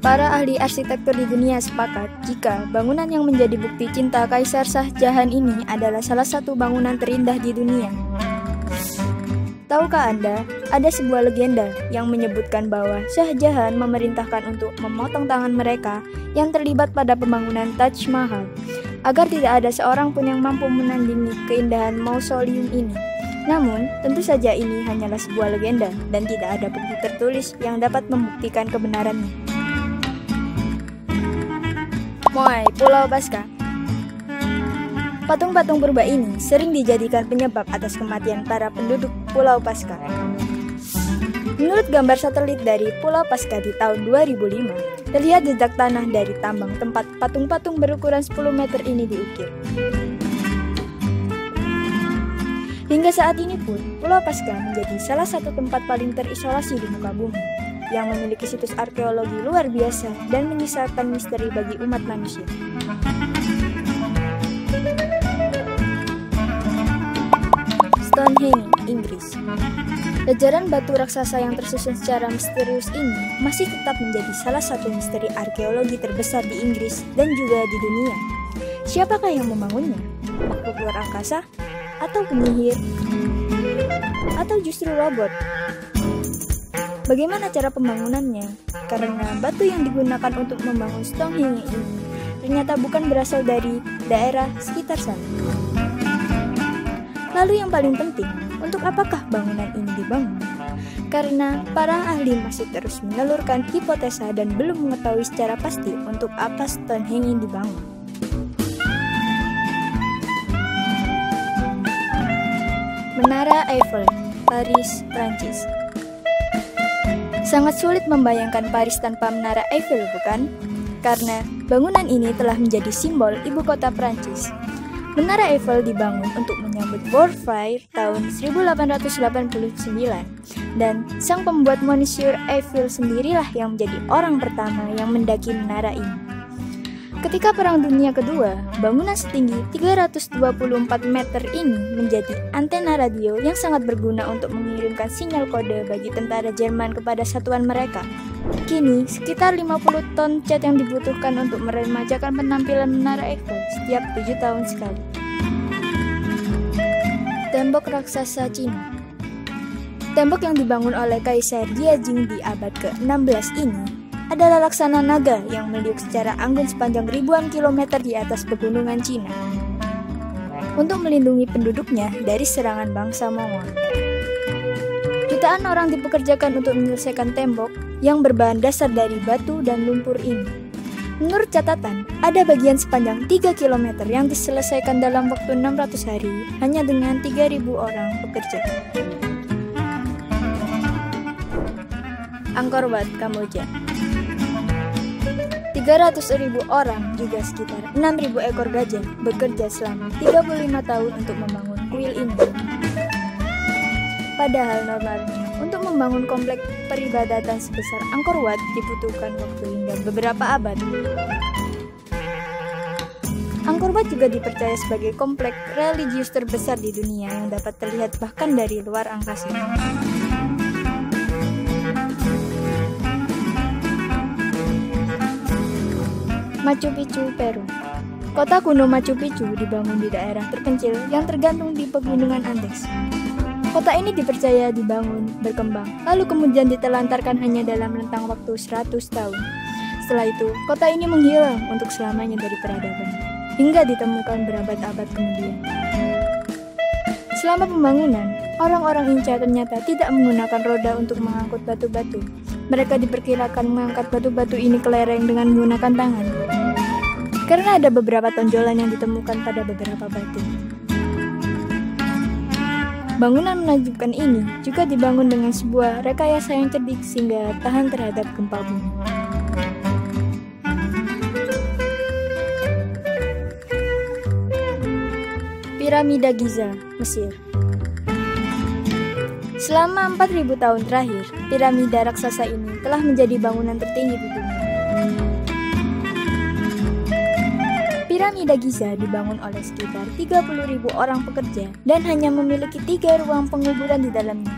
Para ahli arsitektur di dunia sepakat jika bangunan yang menjadi bukti cinta Kaisar Shah Jahan ini adalah salah satu bangunan terindah di dunia. Tahukah Anda, ada sebuah legenda yang menyebutkan bahwa Shah Jahan memerintahkan untuk memotong tangan mereka yang terlibat pada pembangunan Taj Mahal, agar tidak ada seorang pun yang mampu menandingi keindahan mausoleum ini. Namun, tentu saja ini hanyalah sebuah legenda dan tidak ada bukti tertulis yang dapat membuktikan kebenarannya. Moai, Pulau Paskah. Patung-patung purba ini sering dijadikan penyebab atas kematian para penduduk Pulau Paskah. Menurut gambar satelit dari Pulau Paskah di tahun 2005, terlihat jejak tanah dari tambang tempat patung-patung berukuran 10 meter ini diukir. Hingga saat ini pun, Pulau Paskah menjadi salah satu tempat paling terisolasi di muka bumi, yang memiliki situs arkeologi luar biasa dan menyisakan misteri bagi umat manusia. Stonehenge, Inggris. Jajaran batu raksasa yang tersusun secara misterius ini masih tetap menjadi salah satu misteri arkeologi terbesar di Inggris dan juga di dunia. Siapakah yang membangunnya? Makhluk luar angkasa? Atau penyihir? Atau justru robot? Bagaimana cara pembangunannya? Karena batu yang digunakan untuk membangun Stonehenge ini ternyata bukan berasal dari daerah sekitar sana. Lalu yang paling penting, untuk apakah bangunan ini dibangun? Karena para ahli masih terus menelurkan hipotesa dan belum mengetahui secara pasti untuk apa Stonehenge dibangun. Menara Eiffel, Paris, Prancis. Sangat sulit membayangkan Paris tanpa Menara Eiffel, bukan? Karena bangunan ini telah menjadi simbol ibu kota Prancis. Menara Eiffel dibangun untuk menyambut World Fair tahun 1889 dan sang pembuat Monsieur Eiffel sendirilah yang menjadi orang pertama yang mendaki menara ini. Ketika Perang Dunia Kedua, bangunan setinggi 324 meter ini menjadi antena radio yang sangat berguna untuk mengirimkan sinyal kode bagi tentara Jerman kepada satuan mereka. Kini, sekitar 50 ton cat yang dibutuhkan untuk meremajakan penampilan Menara Eiffel setiap 7 tahun sekali. Tembok raksasa Cina. Tembok yang dibangun oleh Kaisar Jiajing di abad ke-16 ini adalah laksana naga yang meliuk secara anggun sepanjang ribuan kilometer di atas pegunungan Cina untuk melindungi penduduknya dari serangan bangsa Mongol. Jutaan orang dipekerjakan untuk menyelesaikan tembok yang berbahan dasar dari batu dan lumpur ini. Menurut catatan, ada bagian sepanjang 3 km yang diselesaikan dalam waktu 600 hari hanya dengan 3.000 orang pekerja. Angkor Wat, Kamboja. 300.000 orang, juga sekitar 6.000 ekor gajah, bekerja selama 35 tahun untuk membangun kuil ini. Padahal normalnya, untuk membangun kompleks peribadatan sebesar Angkor Wat dibutuhkan waktu hingga beberapa abad. Angkor Wat juga dipercaya sebagai kompleks religius terbesar di dunia yang dapat terlihat bahkan dari luar angkasa. Machu Picchu, Peru. Kota kuno Machu Picchu dibangun di daerah terpencil yang tergantung di pegunungan Andes. Kota ini dipercaya dibangun, berkembang, lalu kemudian ditelantarkan hanya dalam rentang waktu 100 tahun. Setelah itu, kota ini menghilang untuk selamanya dari peradaban, hingga ditemukan berabad-abad kemudian. Selama pembangunan, orang-orang Inca ternyata tidak menggunakan roda untuk mengangkut batu-batu. Mereka diperkirakan mengangkat batu-batu ini ke lereng dengan menggunakan tangan, karena ada beberapa tonjolan yang ditemukan pada beberapa batu. Bangunan menakjubkan ini juga dibangun dengan sebuah rekayasa yang cerdik sehingga tahan terhadap gempa bumi. Piramida Giza, Mesir. Selama 4.000 tahun terakhir, piramida raksasa ini telah menjadi bangunan tertinggi di dunia. Piramida Giza dibangun oleh sekitar 30.000 orang pekerja dan hanya memiliki 3 ruang penguburan di dalamnya.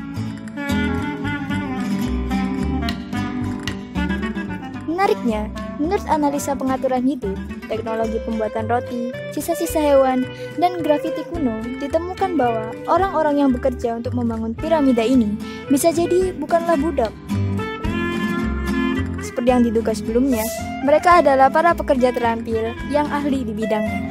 6 Menariknya, menurut analisa pengaturan hidup, teknologi pembuatan roti, sisa-sisa hewan, dan grafiti kuno, ditemukan bahwa orang-orang yang bekerja untuk membangun piramida ini bisa jadi bukanlah budak. Seperti yang diduga sebelumnya, mereka adalah para pekerja terampil yang ahli di bidangnya.